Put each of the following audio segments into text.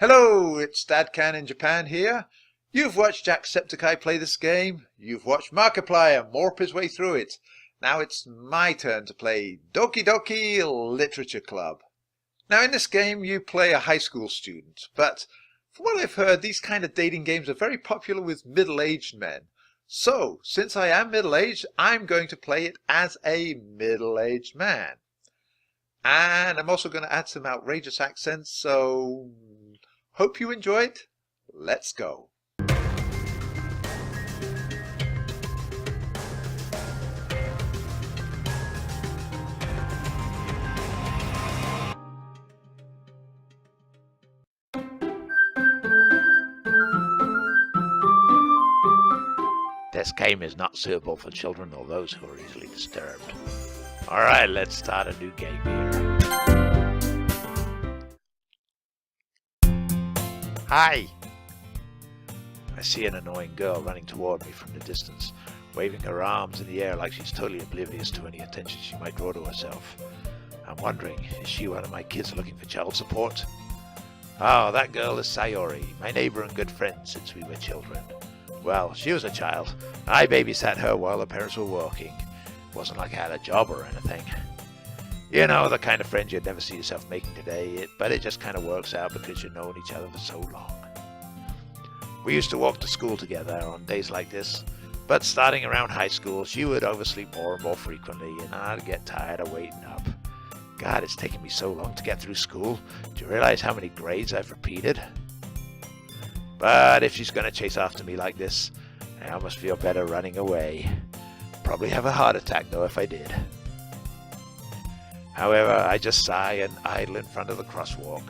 Hello, it's Dadcan in Japan here. You've watched Jacksepticeye play this game. You've watched Markiplier morph his way through it. Now it's my turn to play Doki Doki Literature Club. Now in this game you play a high school student, but from what I've heard these kind of dating games are very popular with middle-aged men. So, since I am middle-aged, I'm going to play it as a middle-aged man. And I'm also going to add some outrageous accents, so hope you enjoy it. Let's go. This game is not suitable for children or those who are easily disturbed. Alright, let's start a new game here. Hi! I see an annoying girl running toward me from the distance, waving her arms in the air like she's totally oblivious to any attention she might draw to herself. I'm wondering, is she one of my kids looking for child support? Oh, that girl is Sayori, my neighbor and good friend since we were children. Well, she was a child. I babysat her while her parents were working. It wasn't like I had a job or anything. You know, the kind of friend you'd never see yourself making today, but it just kind of works out because you've known each other for so long. We used to walk to school together on days like this, but starting around high school, she would oversleep more and more frequently, and I'd get tired of waiting up. God, it's taken me so long to get through school. Do you realize how many grades I've repeated? But if she's going to chase after me like this, I almost feel better running away. Probably have a heart attack though if I did. However, I just sigh and idle in front of the crosswalk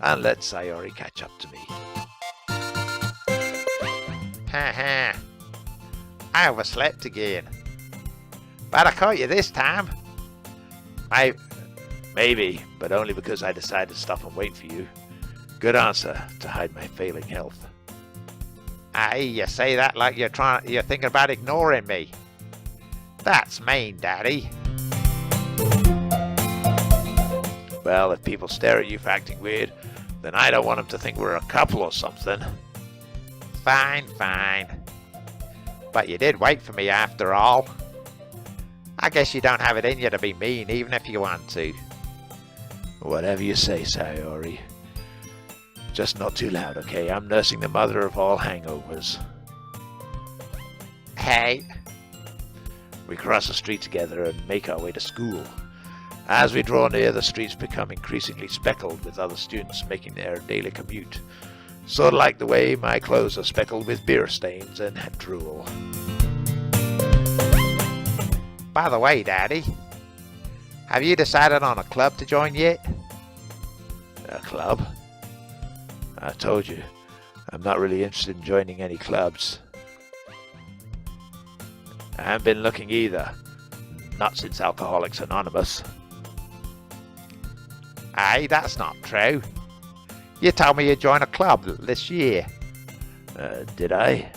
and let Sayori catch up to me. Ha ha! I overslept again. But I caught you this time. Maybe, but only because I decided to stop and wait for you. Good answer to hide my failing health. Aye, you say that like you're thinking about ignoring me. That's mean, Daddy. Well, if people stare at you for acting weird, then I don't want them to think we're a couple or something. Fine, fine. But you did wait for me after all. I guess you don't have it in you to be mean even if you want to. Whatever you say, Sayori. Just not too loud, okay? I'm nursing the mother of all hangovers. Hey. We cross the street together and make our way to school. As we draw near, the streets become increasingly speckled with other students making their daily commute. Sort of like the way my clothes are speckled with beer stains and drool. By the way, Daddy, have you decided on a club to join yet? A club? I told you, I'm not really interested in joining any clubs. I haven't been looking either. Not since Alcoholics Anonymous. Aye, that's not true. You told me you'd join a club this year. Did I?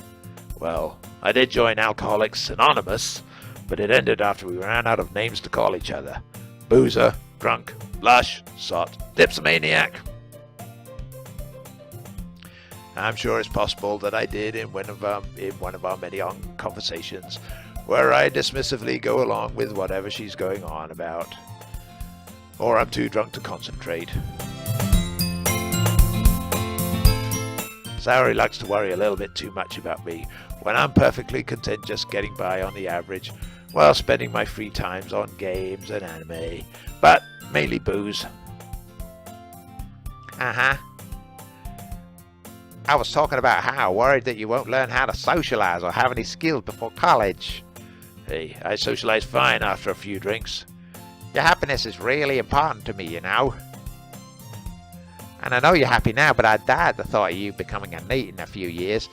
Well, I did join Alcoholics Anonymous, but it ended after we ran out of names to call each other. Boozer, drunk, lush, sot, dipsomaniac. I'm sure it's possible that I did in one of our many conversations where I dismissively go along with whatever she's going on about. Or I'm too drunk to concentrate. Sayori likes to worry a little bit too much about me when I'm perfectly content just getting by on the average while spending my free times on games and anime, but mainly booze. Uh-huh. I was talking about how worried that you won't learn how to socialize or have any skills before college. Hey, I socialize fine after a few drinks. Your happiness is really important to me, you know. And I know you're happy now, but I died at the thought of you becoming a NEET in a few years,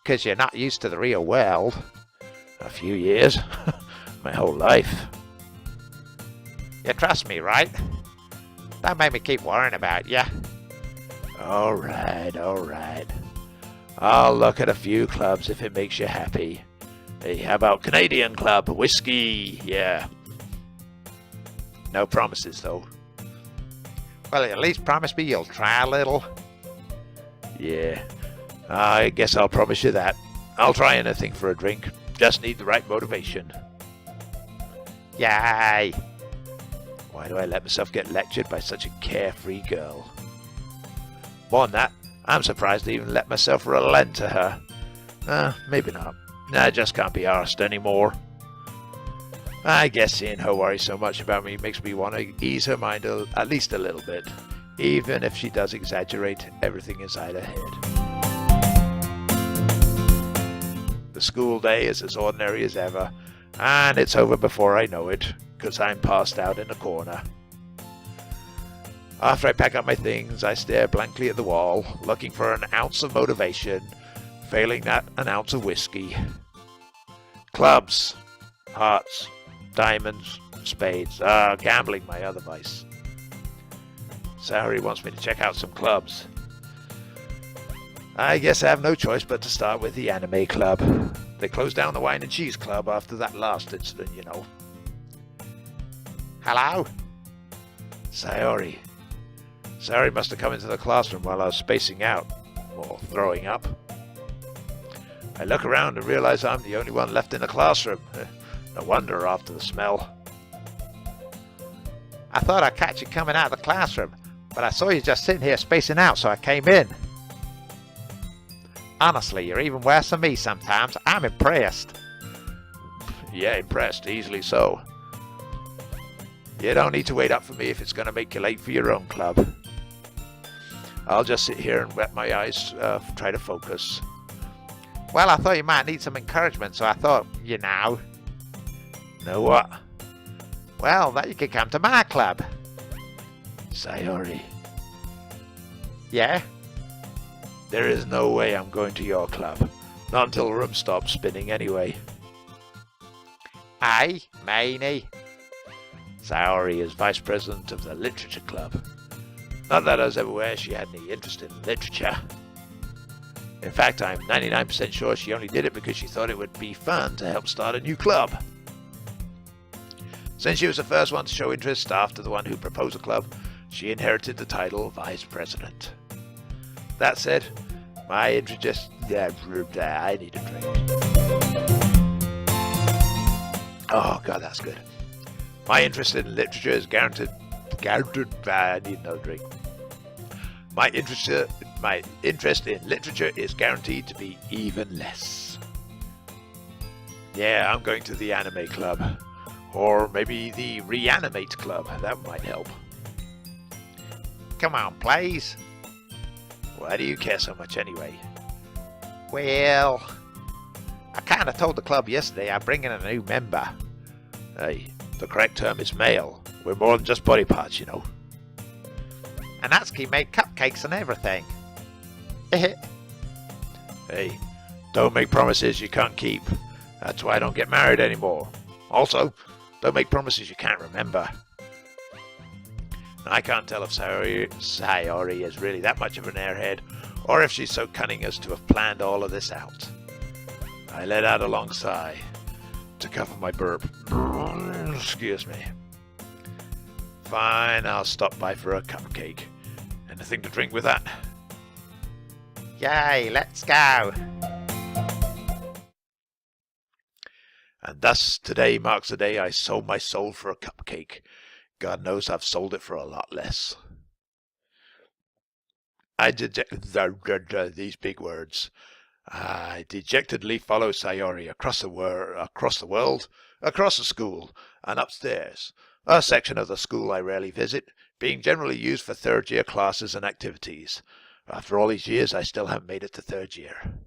because you're not used to the real world. A few years? My whole life. You trust me, right? Don't make me keep worrying about you. Alright. I'll look at a few clubs if it makes you happy. Hey, how about Canadian Club? Whiskey, yeah. No promises, though. Well, at least promise me you'll try a little. Yeah, I guess I'll promise you that. I'll try anything for a drink. Just need the right motivation. Yay! Why do I let myself get lectured by such a carefree girl? More than that, I'm surprised I even let myself relent to her. Maybe not. I just can't be arsed anymore. I guess seeing her worry so much about me makes me want to ease her mind at least a little bit, even if she does exaggerate everything inside her head. The school day is as ordinary as ever, and it's over before I know it, because I'm passed out in a corner. After I pack up my things, I stare blankly at the wall, looking for an ounce of motivation, failing that, an ounce of whiskey. Clubs, hearts, diamonds, spades. Gambling, my other vice. Sayori wants me to check out some clubs. I guess I have no choice but to start with the anime club. They closed down the wine and cheese club after that last incident, you know. Hello? Sayori. Sayori must have come into the classroom while I was spacing out, or throwing up. I look around and realize I'm the only one left in the classroom. No wonder after the smell. I thought I'd catch you coming out of the classroom, but I saw you just sitting here spacing out, so I came in. Honestly, you're even worse than me sometimes. I'm impressed. Yeah, impressed. Easily so. You don't need to wait up for me if it's going to make you late for your own club. I'll just sit here and wet my eyes, try to focus. Well, I thought you might need some encouragement, so I thought, you know. Know what? Well, that you could come to my club. Sayori. Yeah? There is no way I'm going to your club. Not until the room stops spinning anyway. Aye, Maney. Sayori is vice president of the literature club. Not that I was ever aware she had any interest in literature. In fact, I'm 99% sure she only did it because she thought it would be fun to help start a new club. Since she was the first one to show interest after the one who proposed the club, she inherited the title Vice President. That said, my interest... I need a drink. Oh god, that's good. My interest in literature is guaranteed... I need no drink. My interest in literature is guaranteed to be even less. Yeah, I'm going to the anime club. Or maybe the reanimate club. That might help. Come on, please. Why do you care so much anyway? Well, I kind of told the club yesterday I'm bringing a new member. Hey, the correct term is male. We're more than just body parts, you know. And Natsuki made cupcakes and everything. Hey, don't make promises you can't keep. That's why I don't get married anymore. Also, don't make promises you can't remember. I can't tell if Sayori is really that much of an airhead, or if she's so cunning as to have planned all of this out. I let out a long sigh to cover my burp. Excuse me. Fine, I'll stop by for a cupcake. Anything to drink with that? Yay, let's go! And thus today marks the day I sold my soul for a cupcake. God knows I've sold it for a lot less. These big words. I dejectedly follow Sayori across the world, across the school, and upstairs, a section of the school I rarely visit, being generally used for third-year classes and activities. After all these years, I still haven't made it to third year.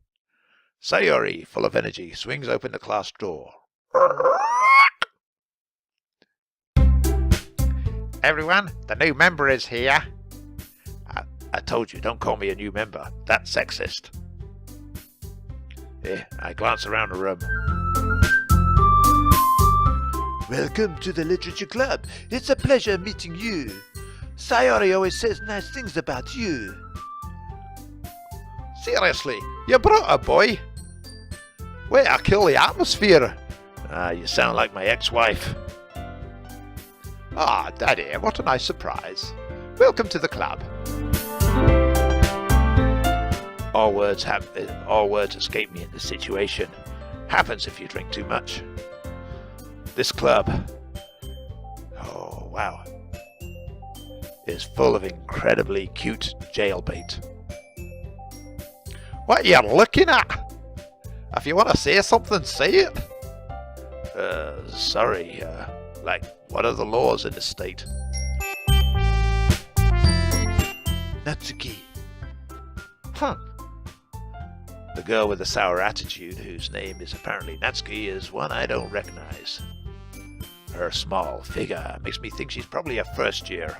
Sayori, full of energy, swings open the class door. Everyone, the new member is here. I told you, don't call me a new member. That's sexist. I glance around the room. Welcome to the Literature Club. It's a pleasure meeting you. Sayori always says nice things about you. Seriously, you brought a boy? Way to kill the atmosphere. You sound like my ex-wife. Ah, Daddy, what a nice surprise. Welcome to the club. All words escape me in this situation. Happens if you drink too much. This club, oh wow, is full of incredibly cute jailbait. What are you looking at? If you want to say something, say it. Sorry, like, what are the laws in this state? Natsuki. The girl with the sour attitude, whose name is apparently Natsuki, is one I don't recognize. Her small figure makes me think she's probably a first year.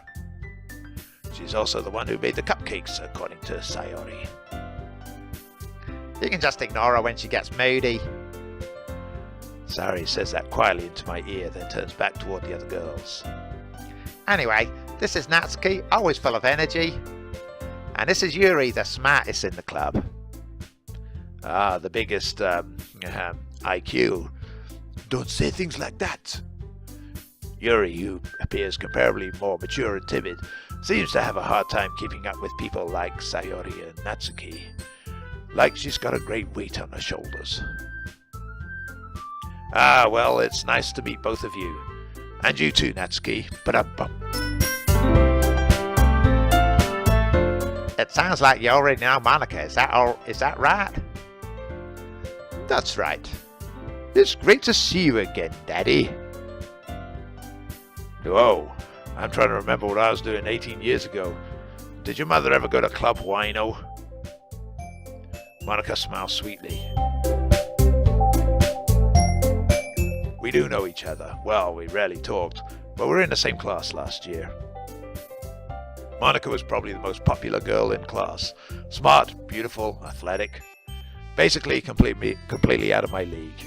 She's also the one who made the cupcakes, according to Sayori. You can just ignore her when she gets moody. Sayori says that quietly into my ear, then turns back toward the other girls. Anyway, this is Natsuki, always full of energy. And this is Yuri, the smartest in the club. Ah, the biggest IQ. Don't say things like that. Yuri, who appears comparably more mature and timid, seems to have a hard time keeping up with people like Sayori and Natsuki. Like she's got a great weight on her shoulders. Ah, well, it's nice to meet both of you. And you too, Natsuki. Ba-dum-bum. It sounds like you already know Monica, is that right? That's right. It's great to see you again, Daddy. Whoa, I'm trying to remember what I was doing 18 years ago. Did your mother ever go to Club Wino? Monica smiles sweetly. We do know each other. Well, we rarely talked, but we were in the same class last year. Monica was probably the most popular girl in class. Smart, beautiful, athletic. Basically, completely out of my league.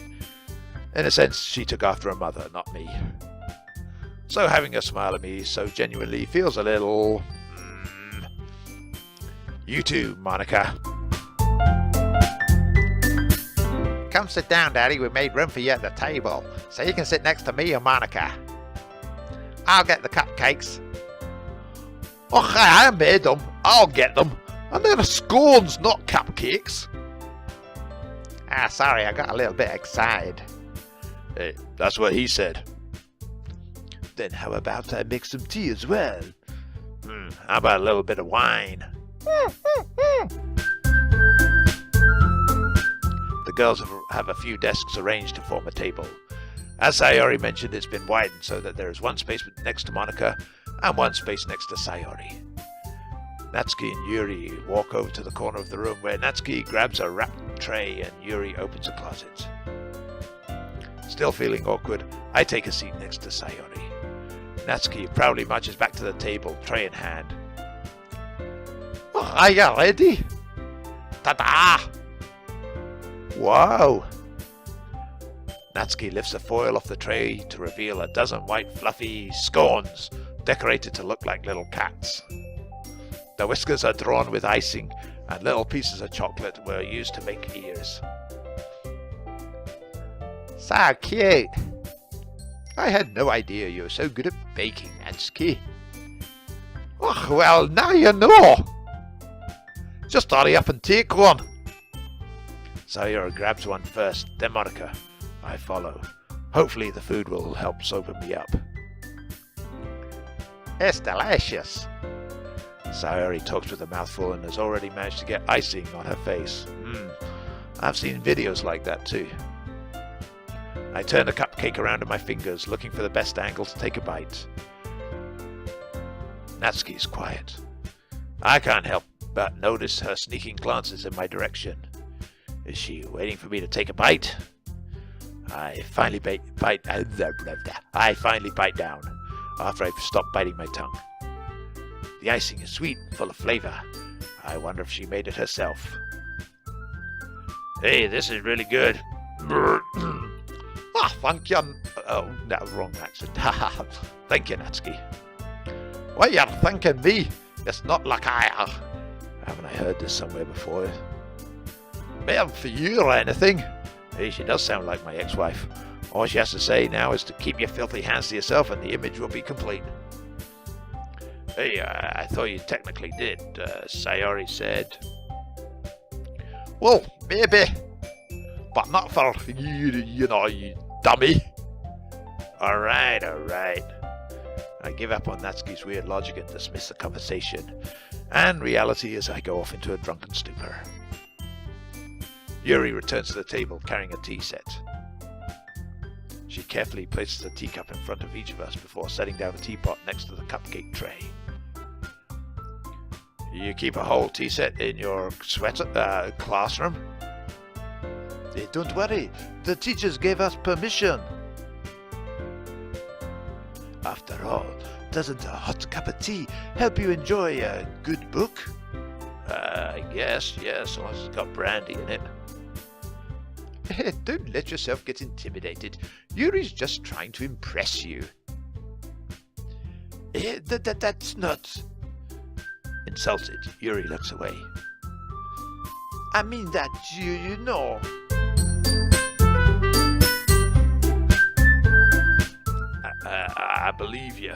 In a sense, she took after her mother, not me. So having her smile at me so genuinely feels a little... You too, Monica. Come sit down, Daddy. We made room for you at the table, so you can sit next to me or Monica. I'll get the cupcakes. Oh, I made them. I'll get them. And they're scones, not cupcakes. Ah, sorry, I got a little bit excited. Hey, that's what he said. Then how about I make some tea as well? How about a little bit of wine? The girls have a few desks arranged to form a table. As Sayori mentioned, it's been widened so that there is one space next to Monica and one space next to Sayori. Natsuki and Yuri walk over to the corner of the room where Natsuki grabs a wrapped tray and Yuri opens a closet. Still feeling awkward, I take a seat next to Sayori. Natsuki proudly marches back to the table, tray in hand. Oh, are you ready? Ta-da! Wow! Natsuki lifts the foil off the tray to reveal a dozen white fluffy scones decorated to look like little cats. The whiskers are drawn with icing and little pieces of chocolate were used to make ears. So cute. I had no idea you were so good at baking, Natsuki. Oh, well, now you know. Just hurry up and take one. Sayori grabs one first, then Monica. I follow. Hopefully the food will help sober me up. It's delicious. Sayori talks with a mouthful and has already managed to get icing on her face. I've seen videos like that too. I turn the cupcake around in my fingers, looking for the best angle to take a bite. Natsuki's quiet. I can't help but notice her sneaking glances in my direction. Is she waiting for me to take a bite? I finally bite down after I've stopped biting my tongue. The icing is sweet and full of flavor. I wonder if she made it herself. Hey, this is really good. Thank you. Oh, no, wrong accent. Thank you, Natsuki. Well, you're thanking me. It's not like I... Haven't I heard this somewhere before? meant for you or anything. Hey, she does sound like my ex-wife. All she has to say now is to keep your filthy hands to yourself and the image will be complete. Hey, I thought you technically did. Sayori said... Well, maybe. But not for you know, you dummy. Alright. I give up on Natsuki's weird logic and dismiss the conversation, and reality as I go off into a drunken stupor. Yuri returns to the table carrying a tea set. She carefully places a teacup in front of each of us before setting down a teapot next to the cupcake tray. You keep a whole tea set in your classroom? Don't worry, the teachers gave us permission. After all, doesn't a hot cup of tea help you enjoy a good book? Yes, as long as it's got brandy in it. Don't let yourself get intimidated. Yuri's just trying to impress you. That's not... Insulted, Yuri looks away. I mean that, you know... I believe you.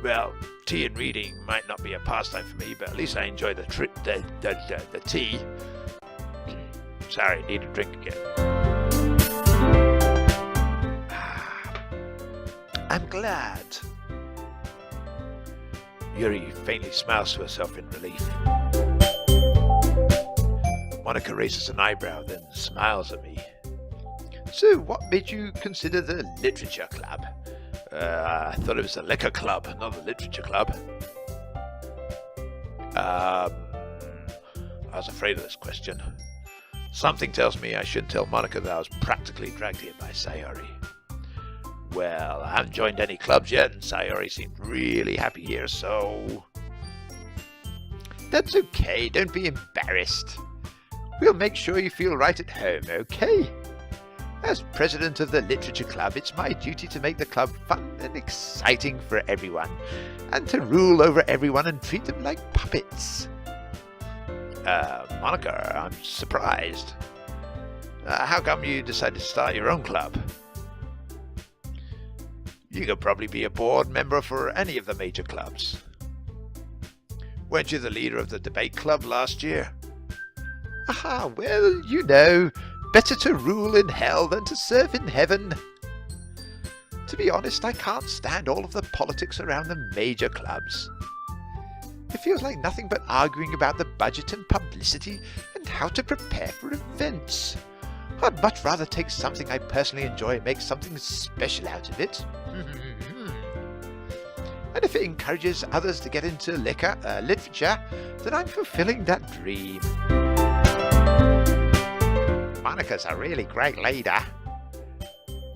Well, tea and reading might not be a pastime for me, but at least I enjoy the tea. Sorry, need a drink again. I'm glad. Yuri faintly smiles to herself in relief. Monica raises an eyebrow, then smiles at me. So, what made you consider the literature club? I thought it was the liquor club, not the literature club. I was afraid of this question. Something tells me I shouldn't tell Monica that I was practically dragged here by Sayori. Well, I haven't joined any clubs yet, and Sayori seemed really happy here, so... That's okay, don't be embarrassed. We'll make sure you feel right at home, okay? As president of the Literature Club, it's my duty to make the club fun and exciting for everyone, and to rule over everyone and treat them like puppets. Monica, I'm surprised. How come you decided to start your own club? You could probably be a board member for any of the major clubs. Weren't you the leader of the debate club last year? Aha, well, you know, better to rule in hell than to serve in heaven. To be honest, I can't stand all of the politics around the major clubs. It feels like nothing but arguing about the budget and publicity and how to prepare for events. I'd much rather take something I personally enjoy and make something special out of it. And if it encourages others to get into literature, then I'm fulfilling that dream. Monica's a really great leader.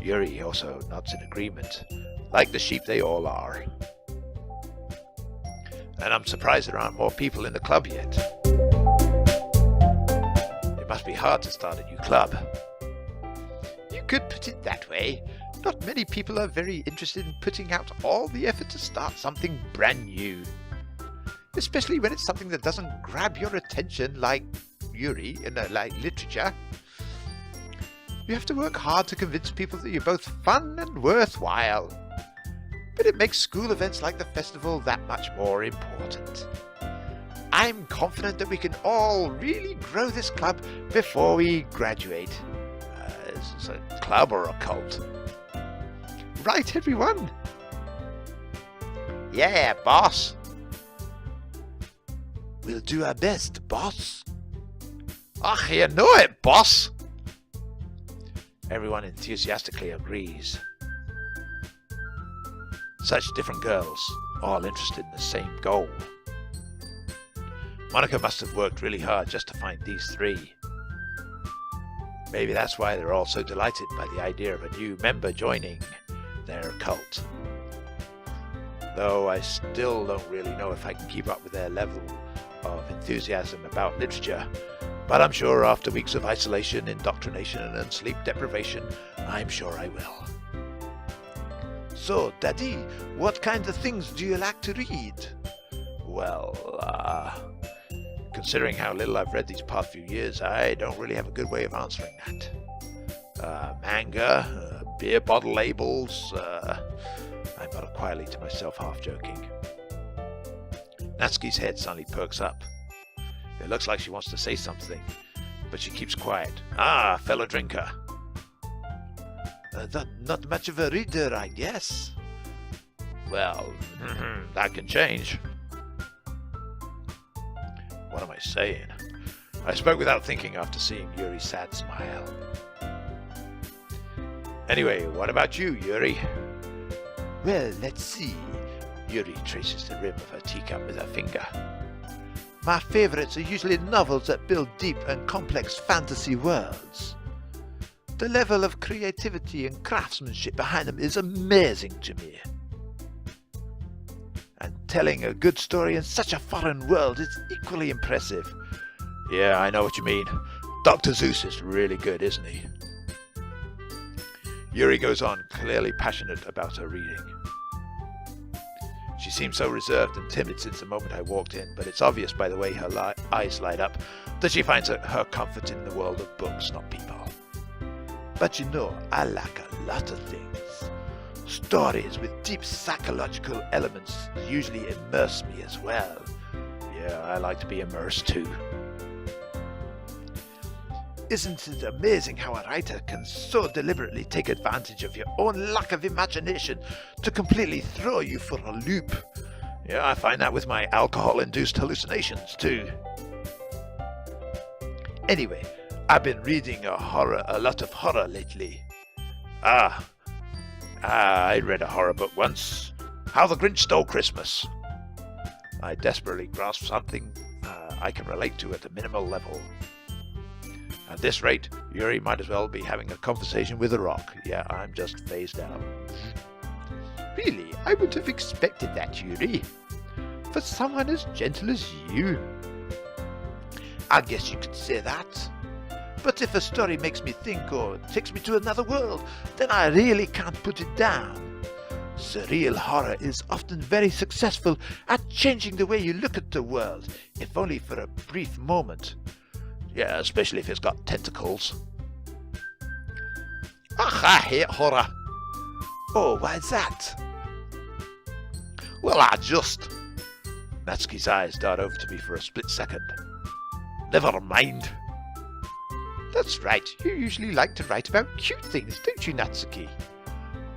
Yuri also nods in agreement, like the sheep they all are. And I'm surprised there aren't more people in the club yet. It must be hard to start a new club. You could put it that way. Not many people are very interested in putting out all the effort to start something brand new. Especially when it's something that doesn't grab your attention like Yuri, like literature. You have to work hard to convince people that you're both fun and worthwhile. But it makes school events like the festival that much more important. I'm confident that we can all really grow this club before we graduate. Is this a club or a cult? Right, everyone? Yeah, boss. We'll do our best, boss. Ach, you know it, boss. Everyone enthusiastically agrees. Such different girls, all interested in the same goal. Monica must have worked really hard just to find these three. Maybe that's why they're all so delighted by the idea of a new member joining their cult. Though I still don't really know if I can keep up with their level of enthusiasm about literature, but I'm sure after weeks of isolation, indoctrination, and sleep deprivation, I'm sure I will. So, Daddy, what kind of things do you like to read? Well, considering how little I've read these past few years, I don't really have a good way of answering that. Manga, beer bottle labels, I mutter quietly to myself, half joking. Natsuki's head suddenly perks up. It looks like she wants to say something, but she keeps quiet. Ah, fellow drinker. Not much of a reader, I guess. Well, that can change. What am I saying? I spoke without thinking after seeing Yuri's sad smile. Anyway, what about you, Yuri? Well, let's see. Yuri traces the rim of her teacup with her finger. My favourites are usually novels that build deep and complex fantasy worlds. The level of creativity and craftsmanship behind them is amazing to me. And telling a good story in such a foreign world is equally impressive. Yeah, I know what you mean. Dr. Zeus is really good, isn't he? Yuri goes on, clearly passionate about her reading. She seems so reserved and timid since the moment I walked in, but it's obvious by the way her eyes light up that she finds her comfort in the world of books, not people. But you know, I like a lot of things. Stories with deep psychological elements usually immerse me as well. Yeah, I like to be immersed too. Isn't it amazing how a writer can so deliberately take advantage of your own lack of imagination to completely throw you for a loop? Yeah, I find that with my alcohol-induced hallucinations too. Anyway, I've been reading a lot of horror lately. I read a horror book once. How the Grinch Stole Christmas. I desperately grasped something I can relate to at a minimal level. At this rate, Yuri might as well be having a conversation with a rock. Yeah, I'm just phased out. Really, I would have expected that, Yuri. For someone as gentle as you. I guess you could say that. But if a story makes me think or takes me to another world, then I really can't put it down. Surreal horror is often very successful at changing the way you look at the world, if only for a brief moment. Yeah, especially if it's got tentacles. Ugh, I hate horror. Oh, why's that? Well, I just... Natsuki's eyes dart over to me for a split second. Never mind. That's right, you usually like to write about cute things, don't you, Natsuki?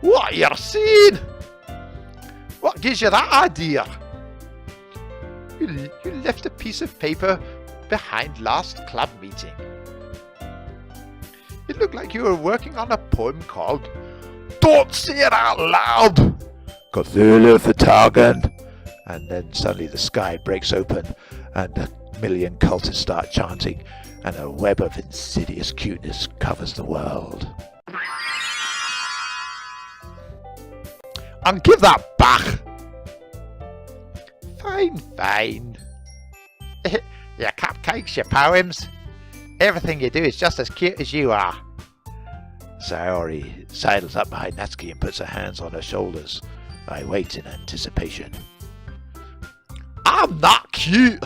What you're saying? What gives you that idea? You left a piece of paper behind last club meeting. It looked like you were working on a poem called Don't Say It Out Loud! Cthulhu Fatagan! And then suddenly the sky breaks open and a million cultists start chanting and a web of insidious cuteness covers the world. And give that back! Fine. Your cupcakes, your poems. Everything you do is just as cute as you are. Sayori sidles up behind Natsuki and puts her hands on her shoulders. I wait in anticipation. I'm not cute!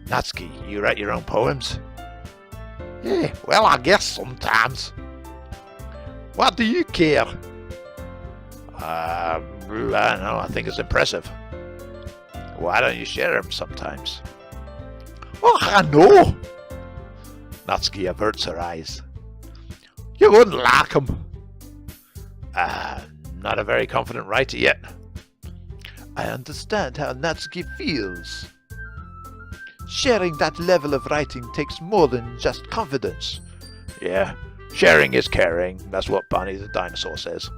Natsuki, you write your own poems? Yeah, well, I guess sometimes. What do you care? I don't know, I think it's impressive. Why don't you share them sometimes? Oh, I know! Natsuki averts her eyes. You wouldn't like them. Not a very confident writer yet. I understand how Natsuki feels. Sharing that level of writing takes more than just confidence. Yeah, sharing is caring. That's what Barney the dinosaur says.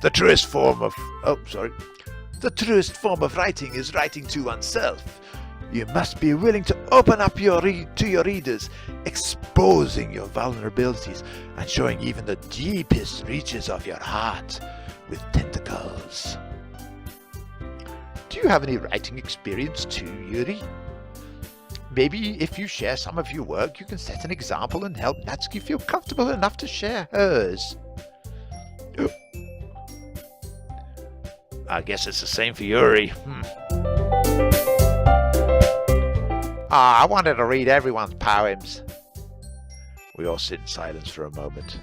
The truest form of writing is writing to oneself. You must be willing to open up to your readers, exposing your vulnerabilities and showing even the deepest reaches of your heart with tentacles. Do you have any writing experience too, Yuri? Maybe if you share some of your work, you can set an example and help Natsuki feel comfortable enough to share hers. I guess it's the same for Yuri. I wanted to read everyone's poems. We all sit in silence for a moment.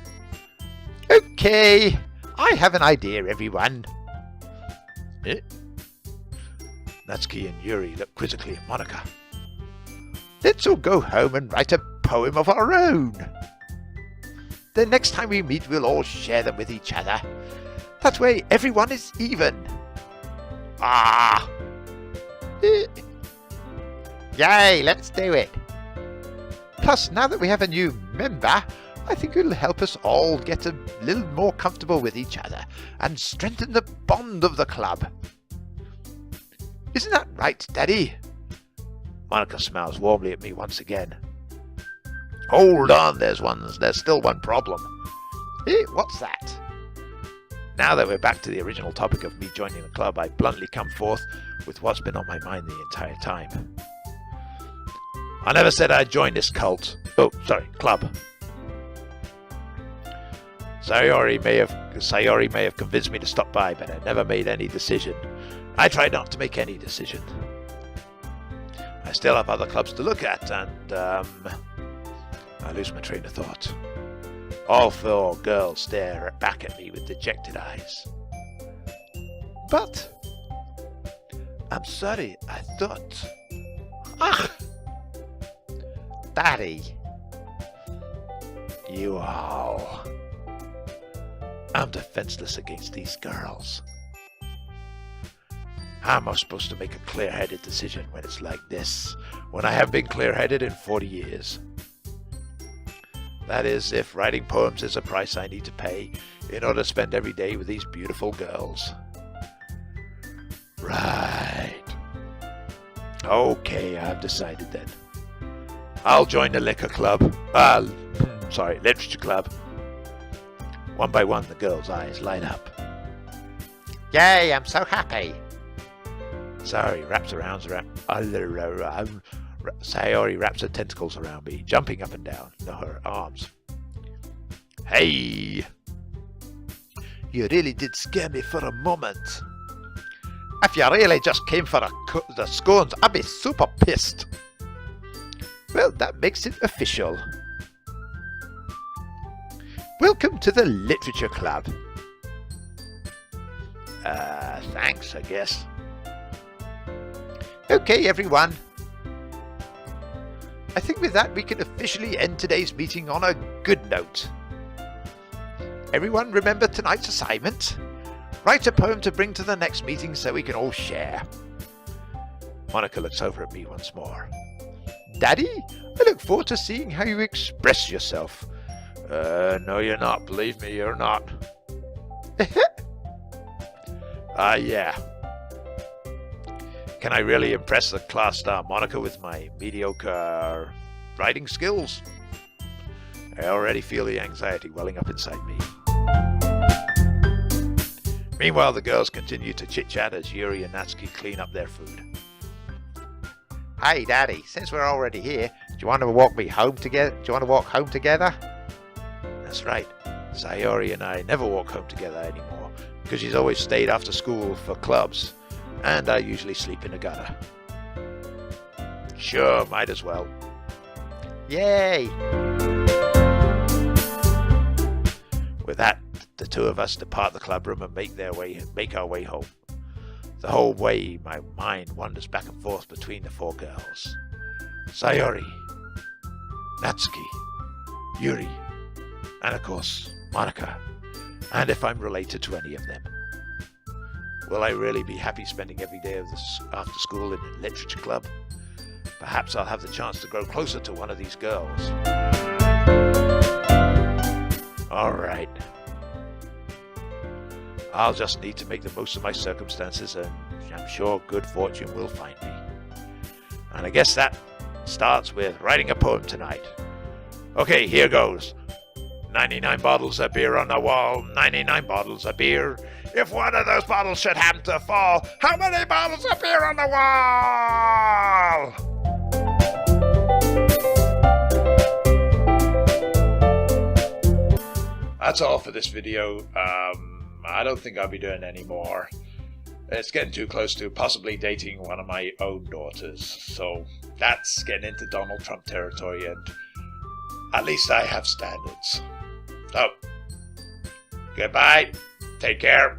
Okay, I have an idea, everyone. Natsuki and Yuri look quizzically at Monica. Let's all go home and write a poem of our own. The next time we meet, we'll all share them with each other. That way, everyone is even. Ah! Yay, let's do it. Plus, now that we have a new member, I think it'll help us all get a little more comfortable with each other and strengthen the bond of the club. Isn't that right, Daddy? Monica smiles warmly at me once again. Hold on, there's still one problem. What's that? Now that we're back to the original topic of me joining the club, I bluntly come forth with what's been on my mind the entire time. I never said I'd join this club. Sayori may have convinced me to stop by, but I never made any decision. I tried not to make any decision. I still have other clubs to look at, and I lose my train of thought. All four girls stare back at me with dejected eyes. But I'm sorry, I thought... Ah! Daddy. You all... I'm defenseless against these girls. How am I supposed to make a clear-headed decision when it's like this, when I haven't been clear-headed in 40 years? That is, if writing poems is a price I need to pay in order to spend every day with these beautiful girls. Right. Okay, I've decided then. I'll join the literature club. One by one, the girls' eyes light up. Yay, I'm so happy. Sayori wraps her tentacles around me, jumping up and down in her arms. Hey! You really did scare me for a moment. If you really just came for the scones, I'd be super pissed. Well, that makes it official. Welcome to the Literature Club. Thanks, I guess. Okay, everyone. I think with that we can officially end today's meeting on a good note. Everyone remember tonight's assignment? Write a poem to bring to the next meeting so we can all share. Monica looks over at me once more. Daddy, I look forward to seeing how you express yourself. No you're not. Believe me, you're not. Yeah. Can I really impress the class star Monica with my mediocre writing skills? I already feel the anxiety welling up inside me. Meanwhile, the girls continue to chit-chat as Yuri and Natsuki clean up their food. Hey, Daddy, since we're already here, do you want to walk home together? That's right. Sayori and I never walk home together anymore because she's always stayed after school for clubs, and I usually sleep in the gutter. Sure, might as well. Yay! With that, the two of us depart the club room and make our way home. The whole way, my mind wanders back and forth between the four girls. Sayori, Natsuki, Yuri, and of course, Monica, and if I'm related to any of them. Will I really be happy spending every day of this after school in the literature club? Perhaps I'll have the chance to grow closer to one of these girls. All right. I'll just need to make the most of my circumstances, and I'm sure good fortune will find me. And I guess that starts with writing a poem tonight. Okay, here goes. 99 bottles of beer on the wall, 99 bottles of beer. If one of those bottles should happen to fall, how many bottles of beer on the wall? That's all for this video. I don't think I'll be doing any more. It's getting too close to possibly dating one of my own daughters. So that's getting into Donald Trump territory, and at least I have standards. So, goodbye. Take care.